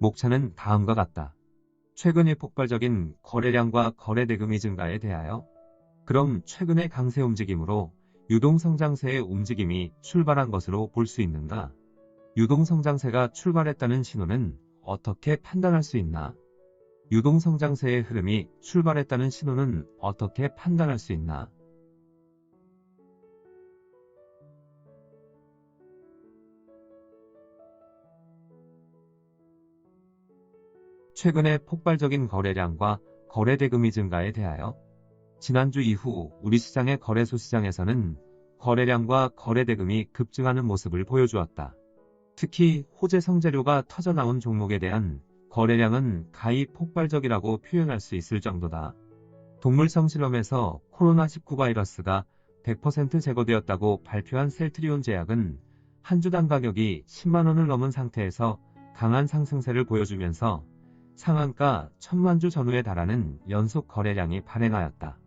목차는 다음과 같다. 최근의 폭발적인 거래량과 거래 대금이 증가에 대하여. 그럼 최근의 강세 움직임으로 유동성장세의 움직임이 출발한 것으로 볼 수 있는가? 유동성장세가 출발했다는 신호는 어떻게 판단할 수 있나? 유동성장세의 흐름이 출발했다는 신호는 어떻게 판단할 수 있나? 최근의 폭발적인 거래량과 거래 대금이 증가에 대하여. 지난주 이후 우리 시장의 거래소 시장에서는 거래량과 거래 대금이 급증하는 모습을 보여주었다. 특히 호재 성재료가 터져나온 종목에 대한 거래량은 가히 폭발적이라고 표현할 수 있을 정도다. 동물성 실험에서 코로나19 바이러스가 100% 제거되었다고 발표한 셀트리온 제약은 한 주당 가격이 10만 원을 넘은 상태에서 강한 상승세를 보여주면서 상한가 1000만 주 전후에 달하는 연속 거래량이 발행하였다.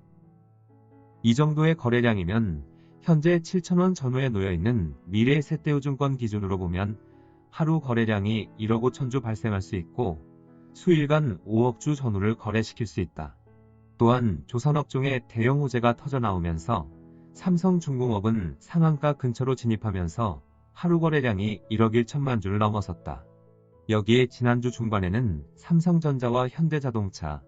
이 정도의 거래량이면 현재 7,000원 전후에 놓여있는 미래에셋대우증권 기준으로 보면 하루 거래량이 1억 5천 주 발생할 수 있고 수일간 5억 주 전후를 거래시킬 수 있다. 또한 조선업종의 대형 호재가 터져나오면서 삼성중공업은 상한가 근처로 진입하면서 하루 거래량이 1억 1천만 주를 넘어섰다. 여기에 지난주 중반에는 삼성전자와 현대자동차,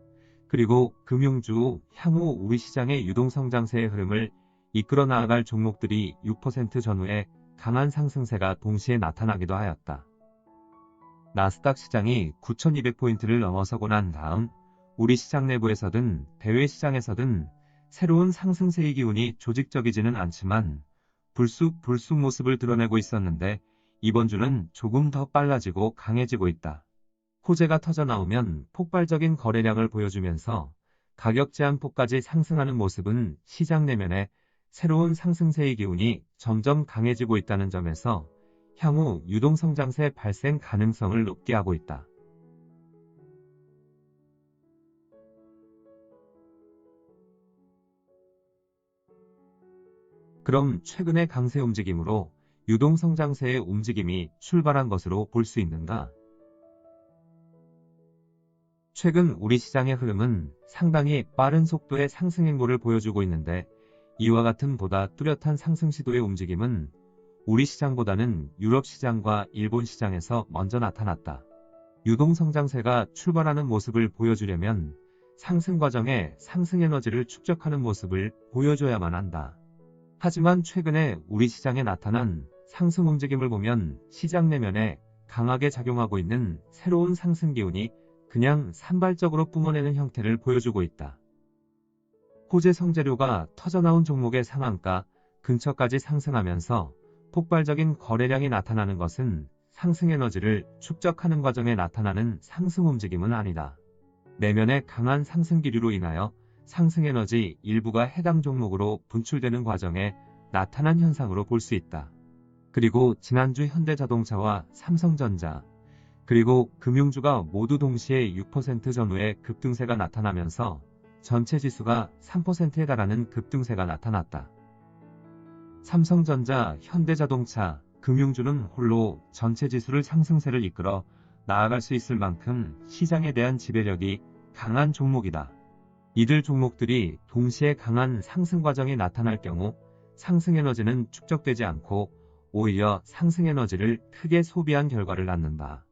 그리고 금융주, 향후 우리 시장의 유동성장세의 흐름을 이끌어 나아갈 종목들이 6% 전후에 강한 상승세가 동시에 나타나기도 하였다. 나스닥 시장이 9,200포인트를 넘어서고 난 다음 우리 시장 내부에서든 대외 시장에서든 새로운 상승세의 기운이 조직적이지는 않지만 불쑥 모습을 드러내고 있었는데 이번 주는 조금 더 빨라지고 강해지고 있다. 호재가 터져나오면 폭발적인 거래량을 보여주면서 가격 제한폭까지 상승하는 모습은 시장 내면에 새로운 상승세의 기운이 점점 강해지고 있다는 점에서 향후 유동성장세 발생 가능성을 높게 하고 있다. 그럼 최근의 강세 움직임으로 유동성장세의 움직임이 출발한 것으로 볼 수 있는가? 최근 우리 시장의 흐름은 상당히 빠른 속도의 상승 행보를 보여주고 있는데 이와 같은 보다 뚜렷한 상승 시도의 움직임은 우리 시장보다는 유럽 시장과 일본 시장에서 먼저 나타났다. 유동성장세가 출발하는 모습을 보여주려면 상승 과정에 상승 에너지를 축적하는 모습을 보여줘야만 한다. 하지만 최근에 우리 시장에 나타난 상승 움직임을 보면 시장 내면에 강하게 작용하고 있는 새로운 상승 기운이 그냥 산발적으로 뿜어내는 형태를 보여주고 있다. 호재 성재료가 터져나온 종목의 상한가 근처까지 상승하면서 폭발적인 거래량이 나타나는 것은 상승 에너지를 축적하는 과정에 나타나는 상승 움직임은 아니다. 내면의 강한 상승 기류로 인하여 상승 에너지 일부가 해당 종목으로 분출되는 과정에 나타난 현상으로 볼 수 있다. 그리고 지난주 현대자동차와 삼성전자, 그리고 금융주가 모두 동시에 6% 전후의 급등세가 나타나면서 전체 지수가 3%에 달하는 급등세가 나타났다. 삼성전자, 현대자동차, 금융주는 홀로 전체 지수를 상승세를 이끌어 나아갈 수 있을 만큼 시장에 대한 지배력이 강한 종목이다. 이들 종목들이 동시에 강한 상승 과정이 나타날 경우 상승 에너지는 축적되지 않고 오히려 상승 에너지를 크게 소비한 결과를 낳는다.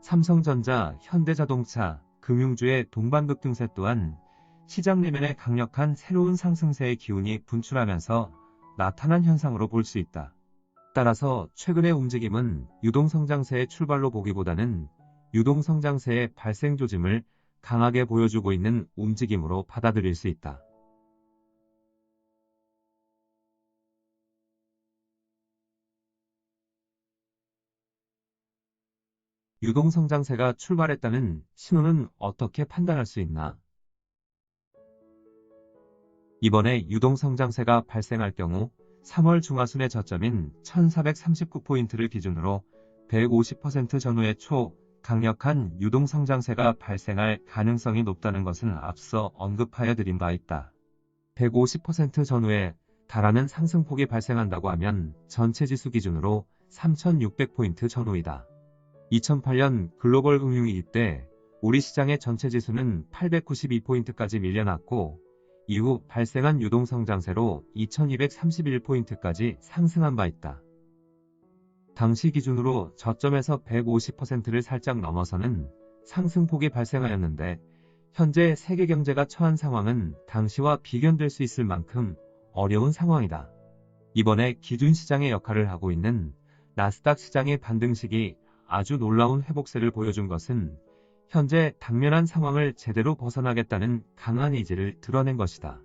삼성전자, 현대자동차, 금융주의 동반급등세 또한 시장 내면에 강력한 새로운 상승세의 기운이 분출하면서 나타난 현상으로 볼 수 있다. 따라서 최근의 움직임은 유동성장세의 출발로 보기보다는 유동성장세의 발생 조짐을 강하게 보여주고 있는 움직임으로 받아들일 수 있다. 유동성장세가 출발했다는 신호는 어떻게 판단할 수 있나? 이번에 유동성장세가 발생할 경우 3월 중하순의 저점인 1439포인트를 기준으로 150% 전후의 강력한 유동성장세가 발생할 가능성이 높다는 것은 앞서 언급하여 드린 바 있다. 150% 전후에 달하는 상승폭이 발생한다고 하면 전체 지수 기준으로 3600포인트 전후이다. 2008년 글로벌 금융위기 때 우리 시장의 전체 지수는 892포인트까지 밀려났고 이후 발생한 유동성장세로 2231포인트까지 상승한 바 있다. 당시 기준으로 저점에서 150%를 살짝 넘어서는 상승폭이 발생하였는데 현재 세계 경제가 처한 상황은 당시와 비견될 수 있을 만큼 어려운 상황이다. 이번에 기준 시장의 역할을 하고 있는 나스닥 시장의 반등식이 아주 놀라운 회복세를 보여준 것은 현재 당면한 상황을 제대로 벗어나겠다는 강한 의지를 드러낸 것이다.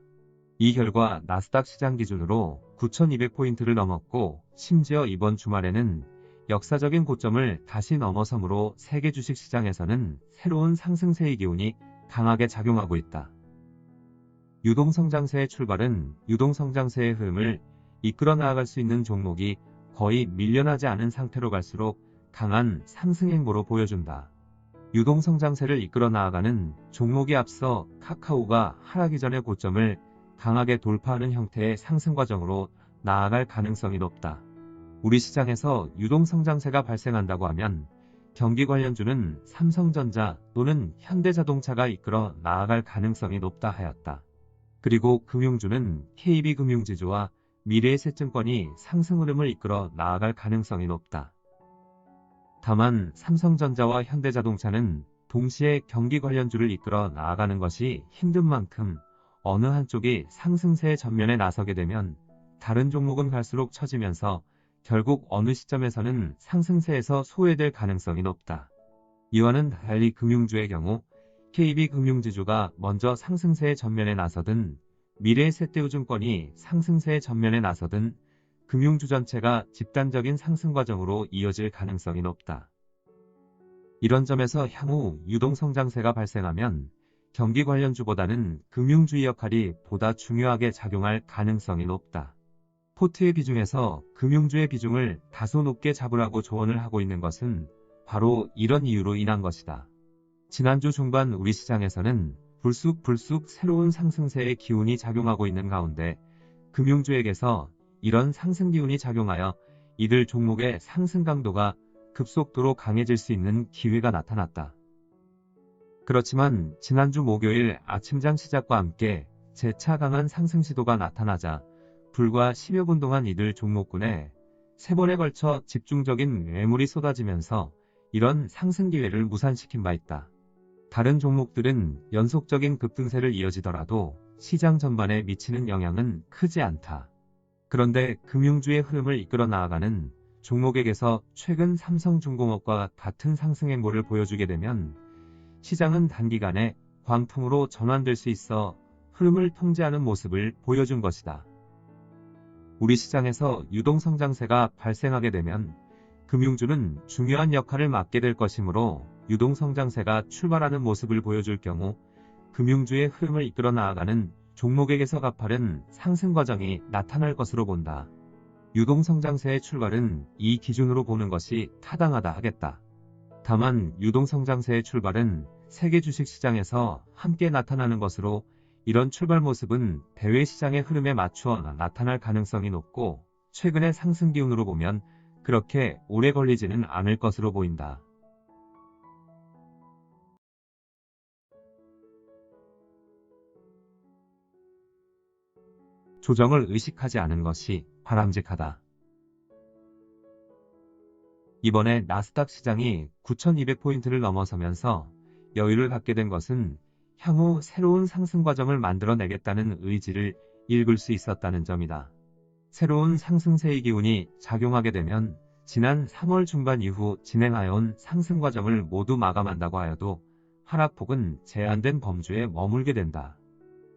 이 결과 나스닥 시장 기준으로 9,200포인트를 넘었고 심지어 이번 주말에는 역사적인 고점을 다시 넘어서므로 세계 주식시장에서는 새로운 상승세의 기운이 강하게 작용하고 있다. 유동성장세의 출발은 유동성장세의 흐름을 이끌어 나아갈 수 있는 종목이 거의 밀려나지 않은 상태로 갈수록 강한 상승행보로 보여준다. 유동성장세를 이끌어 나아가는 종목이 앞서 카카오가 하락 이전의 고점을 강하게 돌파하는 형태의 상승 과정으로 나아갈 가능성이 높다. 우리 시장에서 유동성장세가 발생한다고 하면 경기 관련주는 삼성전자 또는 현대자동차가 이끌어 나아갈 가능성이 높다 하였다. 그리고 금융주는 KB금융지주와 미래에셋증권이 상승 흐름을 이끌어 나아갈 가능성이 높다. 다만 삼성전자와 현대자동차는 동시에 경기 관련주를 이끌어 나아가는 것이 힘든 만큼 어느 한쪽이 상승세의 전면에 나서게 되면 다른 종목은 갈수록 처지면서 결국 어느 시점에서는 상승세에서 소외될 가능성이 높다. 이와는 달리 금융주의 경우 KB금융지주가 먼저 상승세의 전면에 나서든 미래에셋대우증권이 상승세의 전면에 나서든 금융주 전체가 집단적인 상승 과정으로 이어질 가능성이 높다. 이런 점에서 향후 유동성장세가 발생하면 경기 관련주보다는 금융주의 역할이 보다 중요하게 작용할 가능성이 높다. 포트의 비중에서 금융주의 비중을 다소 높게 잡으라고 조언을 하고 있는 것은 바로 이런 이유로 인한 것이다. 지난주 중반 우리 시장에서는 불쑥 새로운 상승세의 기운이 작용하고 있는 가운데 금융주에게서 이런 상승 기운이 작용하여 이들 종목의 상승 강도가 급속도로 강해질 수 있는 기회가 나타났다. 그렇지만 지난주 목요일 아침장 시작과 함께 재차 강한 상승 시도가 나타나자 불과 10여 분 동안 이들 종목군에 3번에 걸쳐 집중적인 매물이 쏟아지면서 이런 상승 기회를 무산시킨 바 있다. 다른 종목들은 연속적인 급등세를 이어지더라도 시장 전반에 미치는 영향은 크지 않다. 그런데 금융주의 흐름을 이끌어 나아가는 종목에게서 최근 삼성중공업과 같은 상승 행보를 보여주게 되면 시장은 단기간에 광풍으로 전환될 수 있어 흐름을 통제하는 모습을 보여준 것이다. 우리 시장에서 유동성장세가 발생하게 되면 금융주는 중요한 역할을 맡게 될 것이므로 유동성장세가 출발하는 모습을 보여줄 경우 금융주의 흐름을 이끌어 나아가는 종목에게서 가파른 상승 과정이 나타날 것으로 본다. 유동성장세의 출발은 이 기준으로 보는 것이 타당하다 하겠다. 다만 유동성장세의 출발은 세계 주식시장에서 함께 나타나는 것으로 이런 출발 모습은 대외 시장의 흐름에 맞추어 나타날 가능성이 높고 최근의 상승 기운으로 보면 그렇게 오래 걸리지는 않을 것으로 보인다. 조정을 의식하지 않은 것이 바람직하다. 이번에 나스닥 시장이 9,200포인트를 넘어서면서 여유를 갖게 된 것은 향후 새로운 상승 과정을 만들어내겠다는 의지를 읽을 수 있었다는 점이다. 새로운 상승세의 기운이 작용하게 되면 지난 3월 중반 이후 진행하여온 상승 과정을 모두 마감한다고 하여도 하락폭은 제한된 범주에 머물게 된다.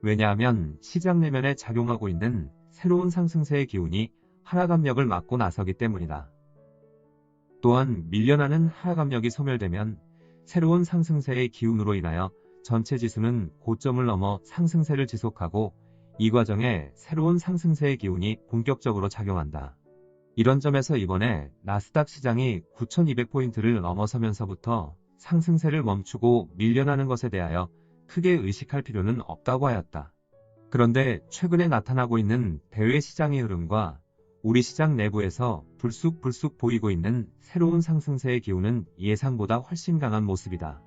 왜냐하면 시장 내면에 작용하고 있는 새로운 상승세의 기운이 하락 압력을 막고 나서기 때문이다. 또한 밀려나는 하락 압력이 소멸되면 새로운 상승세의 기운으로 인하여 전체 지수는 고점을 넘어 상승세를 지속하고 이 과정에 새로운 상승세의 기운이 본격적으로 작용한다. 이런 점에서 이번에 나스닥 시장이 9,200포인트를 넘어서면서부터 상승세를 멈추고 밀려나는 것에 대하여 크게 의식할 필요는 없다고 하였다. 그런데 최근에 나타나고 있는 대외 시장의 흐름과 우리 시장 내부에서 불쑥불쑥 보이고 있는 새로운 상승세의 기운은 예상보다 훨씬 강한 모습이다.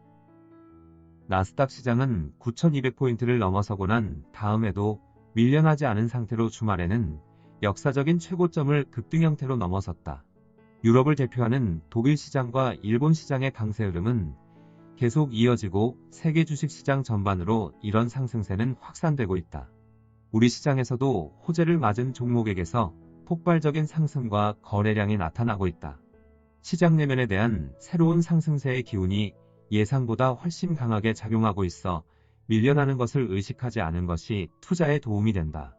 나스닥 시장은 9,200포인트를 넘어서고 난 다음에도 밀려나지 않은 상태로 주말에는 역사적인 최고점을 급등 형태로 넘어섰다. 유럽을 대표하는 독일 시장과 일본 시장의 강세 흐름은 계속 이어지고 세계 주식시장 전반으로 이런 상승세는 확산되고 있다. 우리 시장에서도 호재를 맞은 종목에게서 폭발적인 상승과 거래량이 나타나고 있다. 시장 내면에 대한 새로운 상승세의 기운이 예상보다 훨씬 강하게 작용하고 있어 밀려나는 것을 의식하지 않은 것이 투자에 도움이 된다.